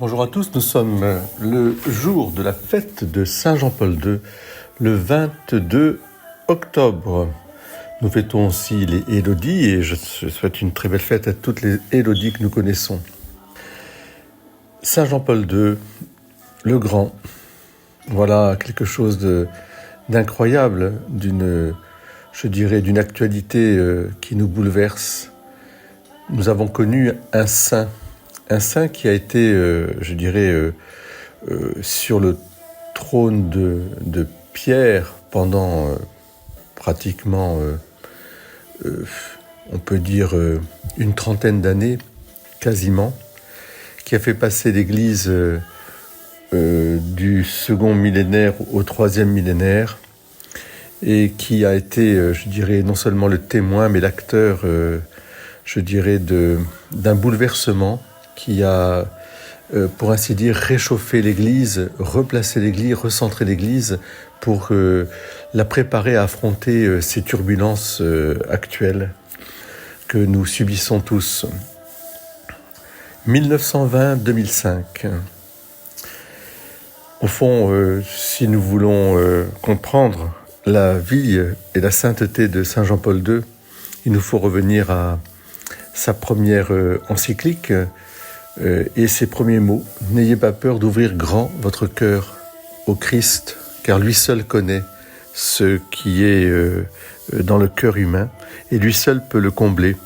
Bonjour à tous, nous sommes le jour de la fête de Saint Jean-Paul II, le 22 octobre. Nous fêtons aussi les Élodies et je souhaite une très belle fête à toutes les Élodies que nous connaissons. Saint Jean-Paul II, le Grand, voilà quelque chose d'incroyable, d'une actualité qui nous bouleverse. Nous avons connu un saint qui a été, sur le trône de Pierre pendant pratiquement, on peut dire, une trentaine d'années, quasiment, qui a fait passer l'Église du second millénaire au troisième millénaire, et qui a été, non seulement le témoin, mais l'acteur, d'un bouleversement qui a, pour ainsi dire, réchauffé l'Église, replacé l'Église, recentré l'Église pour la préparer à affronter ces turbulences actuelles que nous subissons tous. 1920-2005. Au fond, si nous voulons comprendre la vie et la sainteté de Saint Jean-Paul II, il nous faut revenir à sa première encyclique et ses premiers mots. « N'ayez pas peur d'ouvrir grand votre cœur au Christ, car lui seul connaît ce qui est dans le cœur humain, et lui seul peut le combler. »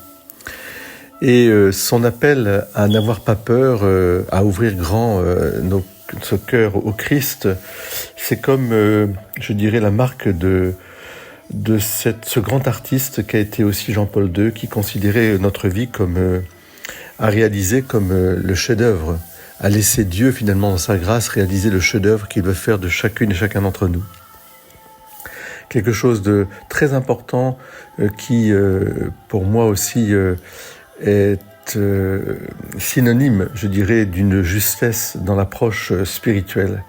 Et son appel à n'avoir pas peur, à ouvrir grand ce cœur au Christ, c'est comme, la marque de ce grand artiste qui a été aussi Jean-Paul II, qui considérait notre vie comme à réaliser comme le chef-d'œuvre, à laisser Dieu finalement dans sa grâce réaliser le chef-d'œuvre qu'il veut faire de chacune et chacun d'entre nous. Quelque chose de très important qui, pour moi aussi, est synonyme, d'une justesse dans l'approche spirituelle.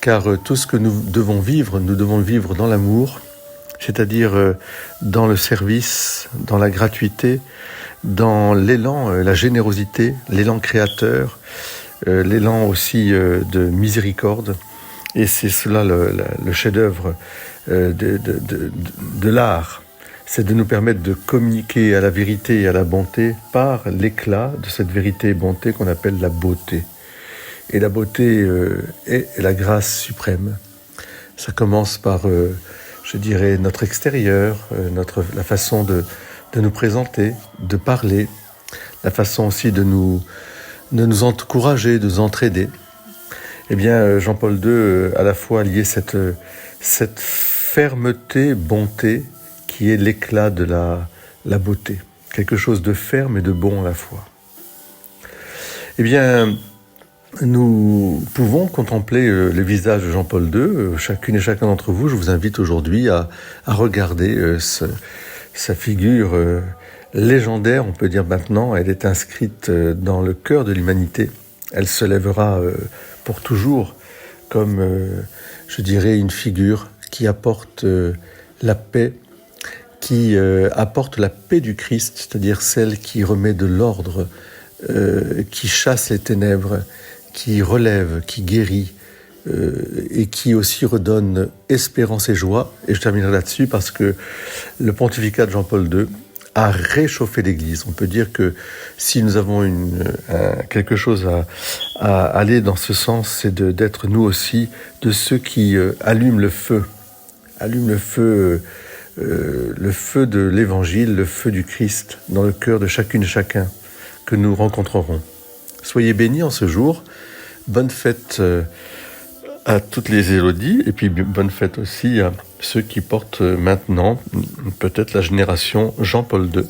Car tout ce que nous devons le vivre dans l'amour, c'est-à-dire dans le service, dans la gratuité, dans l'élan, la générosité, l'élan créateur, l'élan aussi de miséricorde. Et c'est cela le chef-d'œuvre de l'art. C'est de nous permettre de communiquer à la vérité et à la bonté par l'éclat de cette vérité et bonté qu'on appelle la beauté. Et la beauté est la grâce suprême. Ça commence par notre extérieur, la façon de nous présenter, de parler, la façon aussi de nous encourager, de nous entraider. Eh bien, Jean-Paul II, à la fois lié cette fermeté, bonté, qui est l'éclat de la beauté. Quelque chose de ferme et de bon à la fois. Eh bien, nous pouvons contempler le visage de Jean-Paul II. Chacune et chacun d'entre vous, je vous invite aujourd'hui à regarder sa figure légendaire, on peut dire maintenant. Elle est inscrite dans le cœur de l'humanité. Elle se lèvera pour toujours comme, une figure qui apporte la paix, qui apporte la paix du Christ, c'est-à-dire celle qui remet de l'ordre, qui chasse les ténèbres, qui relève, qui guérit, et qui aussi redonne espérance et joie. Et je terminerai là-dessus parce que le pontificat de Jean-Paul II a réchauffé l'Église. On peut dire que si nous avons quelque chose à aller dans ce sens, c'est d'être nous aussi de ceux qui allument le feu de l'Évangile, le feu du Christ dans le cœur de chacune et chacun que nous rencontrerons. Soyez bénis en ce jour. Bonne fête à toutes les Élodies, et puis bonne fête aussi à ceux qui portent maintenant peut-être la génération Jean-Paul II.